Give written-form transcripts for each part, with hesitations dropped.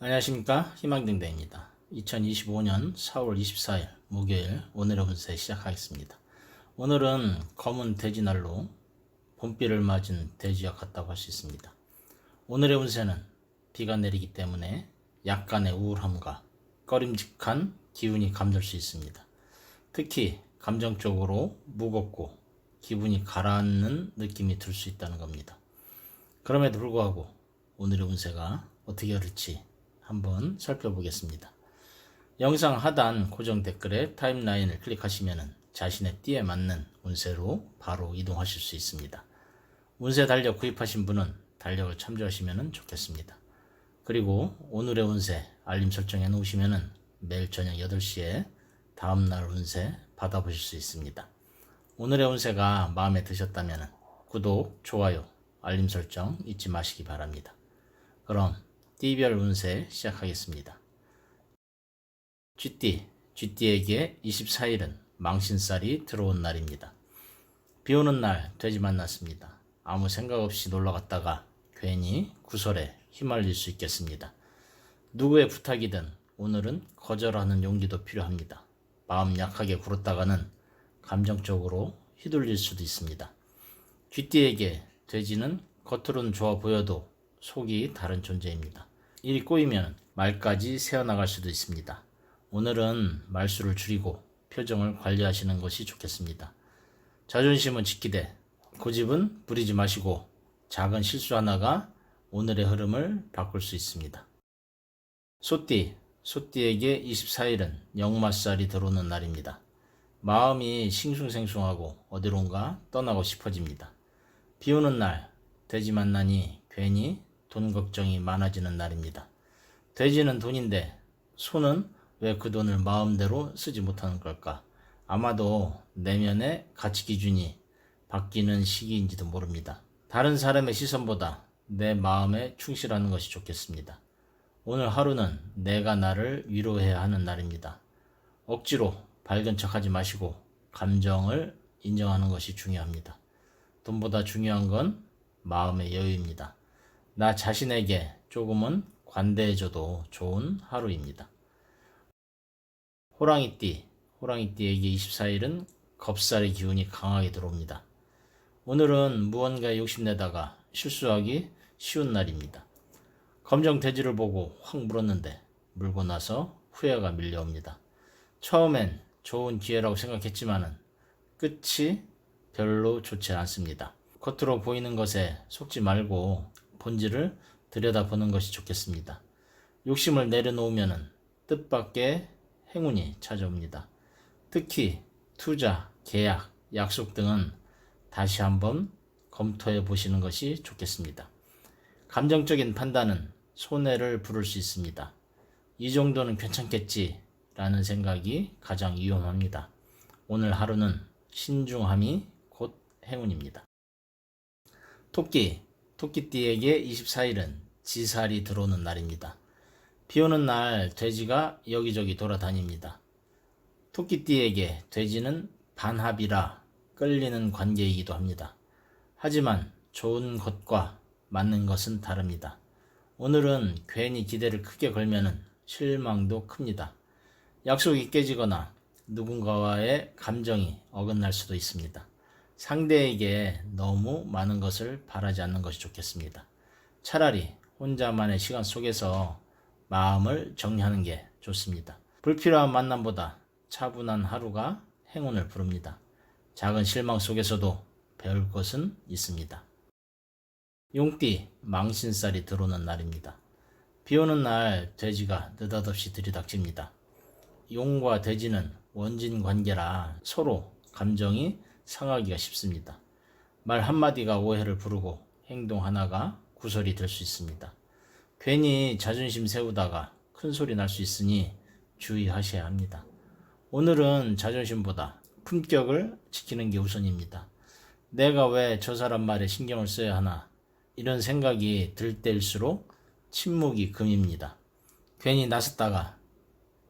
안녕하십니까, 희망등대입니다. 2025년 4월 24일 목요일 오늘의 운세 시작하겠습니다. 오늘은 검은 돼지날로 봄비를 맞은 돼지와 같다고 할 수 있습니다. 오늘의 운세는 비가 내리기 때문에 약간의 우울함과 꺼림직한 기운이 감돌 수 있습니다. 특히 감정적으로 무겁고 기분이 가라앉는 느낌이 들 수 있다는 겁니다. 그럼에도 불구하고 오늘의 운세가 어떻게 흐를지 한번 살펴보겠습니다. 영상 하단 고정 댓글에 타임라인을 클릭하시면 자신의 띠에 맞는 운세로 바로 이동하실 수 있습니다. 운세 달력 구입하신 분은 달력을 참조하시면 좋겠습니다. 그리고 오늘의 운세 알림 설정해 놓으시면 매일 저녁 8시에 다음날 운세 받아보실 수 있습니다. 오늘의 운세가 마음에 드셨다면 구독, 좋아요, 알림 설정 잊지 마시기 바랍니다. 그럼 띠별 운세 시작하겠습니다. 쥐띠에게 24일은 망신살이 들어온 날입니다. 비오는 날 돼지 만났습니다. 아무 생각 없이 놀러 갔다가 괜히 구설에 휘말릴 수 있겠습니다. 누구의 부탁이든 오늘은 거절하는 용기도 필요합니다. 마음 약하게 굴었다가는 감정적으로 휘둘릴 수도 있습니다. 쥐띠에게 돼지는 겉으로는 좋아 보여도 속이 다른 존재입니다. 일이 꼬이면 말까지 새어나갈 수도 있습니다. 오늘은 말수를 줄이고 표정을 관리하시는 것이 좋겠습니다. 자존심은 지키되 고집은 부리지 마시고 작은 실수 하나가 오늘의 흐름을 바꿀 수 있습니다. 소띠에게 24일은 역마살이 들어오는 날입니다. 마음이 싱숭생숭하고 어디론가 떠나고 싶어집니다. 비오는 날 돼지 만나니 괜히 돈 걱정이 많아지는 날입니다. 돼지는 돈인데 소는 왜 그 돈을 마음대로 쓰지 못하는 걸까? 아마도 내면의 가치 기준이 바뀌는 시기인지도 모릅니다. 다른 사람의 시선보다 내 마음에 충실하는 것이 좋겠습니다. 오늘 하루는 내가 나를 위로해야 하는 날입니다. 억지로 밝은 척하지 마시고 감정을 인정하는 것이 중요합니다. 돈보다 중요한 건 마음의 여유입니다. 나 자신에게 조금은 관대해줘도 좋은 하루입니다. 호랑이띠에게 24일은 겁살의 기운이 강하게 들어옵니다. 오늘은 무언가에 욕심내다가 실수하기 쉬운 날입니다. 검정 돼지를 보고 확 물었는데 물고 나서 후회가 밀려옵니다. 처음엔 좋은 기회라고 생각했지만 끝이 별로 좋지 않습니다. 겉으로 보이는 것에 속지 말고 본질을 들여다보는 것이 좋겠습니다. 욕심을 내려놓으면 뜻밖의 행운이 찾아옵니다. 특히 투자, 계약, 약속 등은 다시 한번 검토해 보시는 것이 좋겠습니다. 감정적인 판단은 손해를 부를 수 있습니다. 이 정도는 괜찮겠지라는 생각이 가장 위험합니다. 오늘 하루는 신중함이 곧 행운입니다. 토끼띠에게 24일은 지살이 들어오는 날입니다. 비오는 날 돼지가 여기저기 돌아다닙니다. 토끼띠에게 돼지는 반합이라 끌리는 관계이기도 합니다. 하지만 좋은 것과 맞는 것은 다릅니다. 오늘은 괜히 기대를 크게 걸면 실망도 큽니다. 약속이 깨지거나 누군가와의 감정이 어긋날 수도 있습니다. 상대에게 너무 많은 것을 바라지 않는 것이 좋겠습니다. 차라리 혼자만의 시간 속에서 마음을 정리하는 게 좋습니다. 불필요한 만남보다 차분한 하루가 행운을 부릅니다. 작은 실망 속에서도 배울 것은 있습니다. 용띠, 망신살이 들어오는 날입니다. 비오는 날 돼지가 느닷없이 들이닥칩니다. 용과 돼지는 원진 관계라 서로 감정이 상하기가 쉽습니다. 말 한마디가 오해를 부르고 행동 하나가 구설이 될 수 있습니다. 괜히 자존심 세우다가 큰 소리 날 수 있으니 주의하셔야 합니다. 오늘은 자존심보다 품격을 지키는 게 우선입니다. 내가 왜 저 사람 말에 신경을 써야 하나 이런 생각이 들 때일수록 침묵이 금입니다. 괜히 나섰다가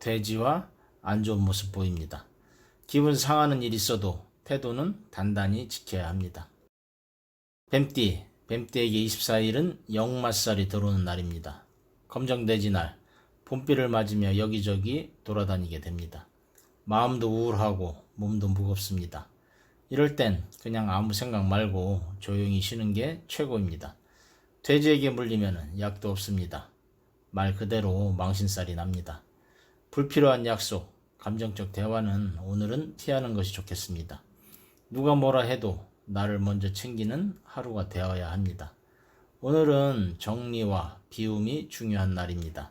돼지와 안 좋은 모습 보입니다. 기분 상하는 일 있어도 태도는 단단히 지켜야 합니다. 뱀띠에게 24일은 역마살이 들어오는 날입니다. 검정돼지 날 봄비를 맞으며 여기저기 돌아다니게 됩니다. 마음도 우울하고 몸도 무겁습니다. 이럴 땐 그냥 아무 생각 말고 조용히 쉬는 게 최고입니다. 돼지에게 물리면 약도 없습니다. 말 그대로 망신살이 납니다. 불필요한 약속, 감정적 대화는 오늘은 피하는 것이 좋겠습니다. 누가 뭐라 해도 나를 먼저 챙기는 하루가 되어야 합니다. 오늘은 정리와 비움이 중요한 날입니다.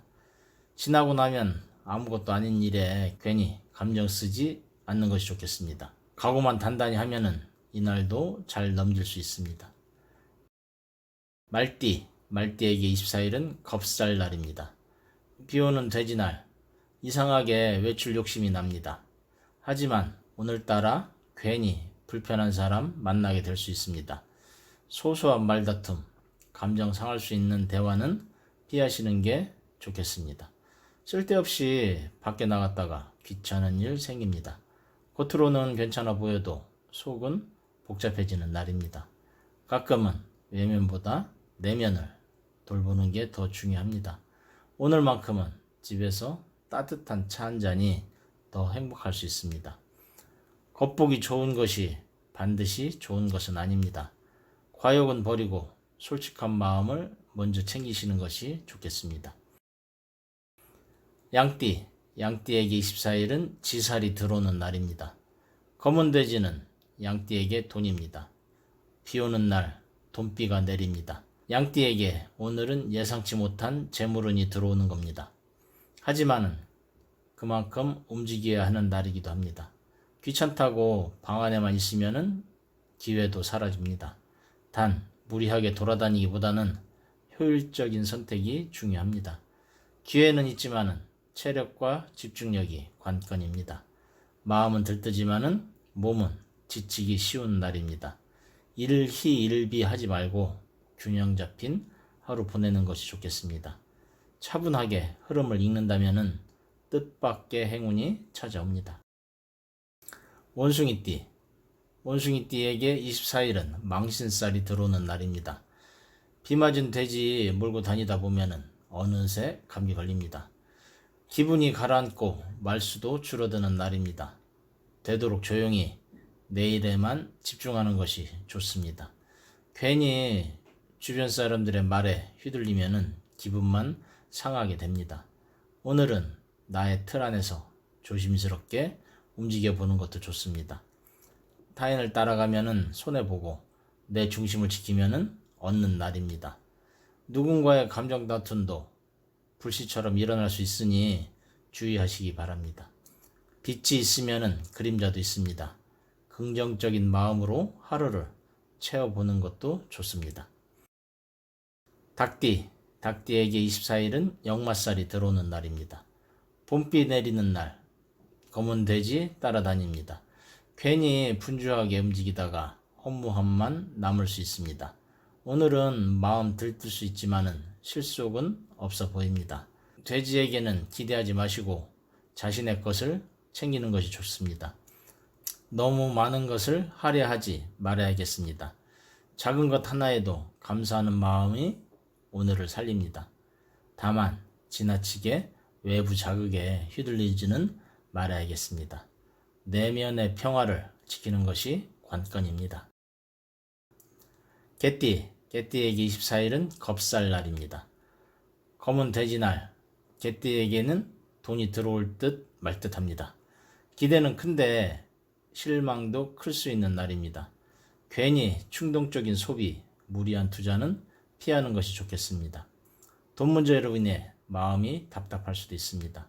지나고 나면 아무것도 아닌 일에 괜히 감정 쓰지 않는 것이 좋겠습니다. 각오만 단단히 하면은 이날도 잘 넘길 수 있습니다. 말띠에게 24일은 겁살 날입니다. 비오는 돼지날, 이상하게 외출 욕심이 납니다. 하지만 오늘따라 괜히 불편한 사람 만나게 될 수 있습니다. 소소한 말다툼, 감정 상할 수 있는 대화는 피하시는 게 좋겠습니다. 쓸데없이 밖에 나갔다가 귀찮은 일 생깁니다. 겉으로는 괜찮아 보여도 속은 복잡해지는 날입니다. 가끔은 외면보다 내면을 돌보는 게 더 중요합니다. 오늘만큼은 집에서 따뜻한 차 한 잔이 더 행복할 수 있습니다. 겉보기 좋은 것이 반드시 좋은 것은 아닙니다. 과욕은 버리고 솔직한 마음을 먼저 챙기시는 것이 좋겠습니다. 양띠에게 24일은 지살이 들어오는 날입니다. 검은 돼지는 양띠에게 돈입니다. 비 오는 날 돈비가 내립니다. 양띠에게 오늘은 예상치 못한 재물운이 들어오는 겁니다. 하지만은 그만큼 움직여야 하는 날이기도 합니다. 귀찮다고 방 안에만 있으면은 기회도 사라집니다. 단 무리하게 돌아다니기보다는 효율적인 선택이 중요합니다. 기회는 있지만은 체력과 집중력이 관건입니다. 마음은 들뜨지만은 몸은 지치기 쉬운 날입니다. 일희일비 하지 말고 균형 잡힌 하루 보내는 것이 좋겠습니다. 차분하게 흐름을 읽는다면은 뜻밖의 행운이 찾아옵니다. 원숭이띠에게 24일은 망신살이 들어오는 날입니다. 비 맞은 돼지 몰고 다니다 보면은 어느새 감기 걸립니다. 기분이 가라앉고 말수도 줄어드는 날입니다. 되도록 조용히 내일에만 집중하는 것이 좋습니다. 괜히 주변 사람들의 말에 휘둘리면은 기분만 상하게 됩니다. 오늘은 나의 틀 안에서 조심스럽게 움직여 보는 것도 좋습니다. 타인을 따라가면은 손해보고 내 중심을 지키면은 얻는 날입니다. 누군가의 감정 다툼도 불시처럼 일어날 수 있으니 주의하시기 바랍니다. 빛이 있으면은 그림자도 있습니다. 긍정적인 마음으로 하루를 채워보는 것도 좋습니다. 닭띠에게 24일은 역마살이 들어오는 날입니다. 봄비 내리는 날, 검은 돼지 따라다닙니다. 괜히 분주하게 움직이다가 허무함만 남을 수 있습니다. 오늘은 마음 들뜰 수 있지만은 실속은 없어 보입니다. 돼지에게는 기대하지 마시고 자신의 것을 챙기는 것이 좋습니다. 너무 많은 것을 할애하지 말아야겠습니다. 작은 것 하나에도 감사하는 마음이 오늘을 살립니다. 다만 지나치게 외부 자극에 휘둘리지는 말아야겠습니다. 내면의 평화를 지키는 것이 관건입니다. 개띠에게 24일은 겁살 날입니다. 검은 돼지날, 개띠에게는 돈이 들어올 듯 말 듯합니다. 기대는 큰데 실망도 클 수 있는 날입니다. 괜히 충동적인 소비, 무리한 투자는 피하는 것이 좋겠습니다. 돈 문제로 인해 마음이 답답할 수도 있습니다.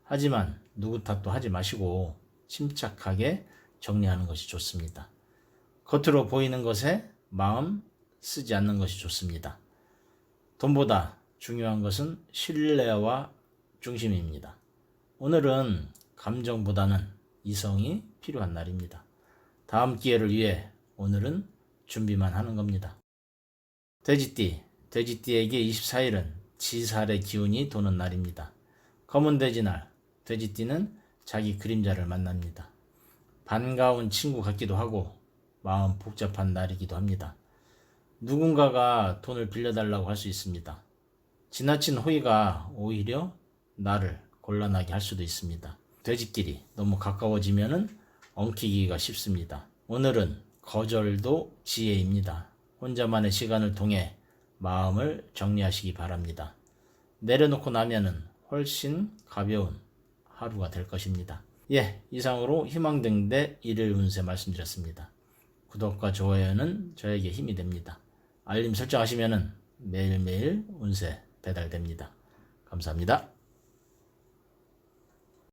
하지만 누구 탓도 하지 마시고 침착하게 정리하는 것이 좋습니다. 겉으로 보이는 것에 마음 쓰지 않는 것이 좋습니다. 돈보다 중요한 것은 신뢰와 중심입니다. 오늘은 감정보다는 이성이 필요한 날입니다. 다음 기회를 위해 오늘은 준비만 하는 겁니다. 돼지띠에게 24일은 지살의 기운이 도는 날입니다. 검은 돼지날, 돼지띠는 자기 그림자를 만납니다. 반가운 친구 같기도 하고 마음 복잡한 날이기도 합니다. 누군가가 돈을 빌려달라고 할 수 있습니다. 지나친 호의가 오히려 나를 곤란하게 할 수도 있습니다. 돼지끼리 너무 가까워지면은 엉키기가 쉽습니다. 오늘은 거절도 지혜입니다. 혼자만의 시간을 통해 마음을 정리하시기 바랍니다. 내려놓고 나면은 훨씬 가벼운 하루가 될 것입니다. 이상으로 희망등대 일일 운세 말씀드렸습니다. 구독과 좋아요는 저에게 힘이 됩니다. 알림 설정하시면은 매일매일 운세 배달됩니다. 감사합니다.